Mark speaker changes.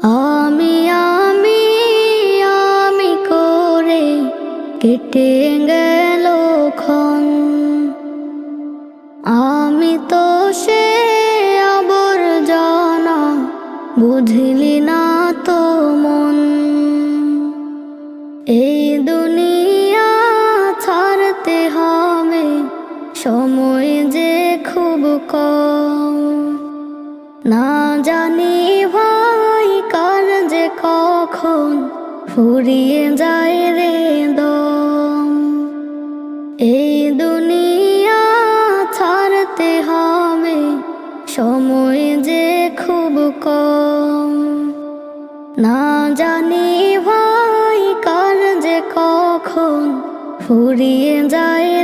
Speaker 1: আমি আমি আমি করে কেটে গেল ক্ষণ। আমি তো সে আবর্জনা, বুঝলি না তো মন। এই দুনিয়া ছাড়তে হবে, সময় যে খুব কম। না জানি ভাই কার যে কখন ফুরিয়ে যায় রে দম। এই দুনিয়া ছাড়তে হবে, সময় যে খুব কম। না জানি ভাই কার যে কখন ফুরিয়ে যায়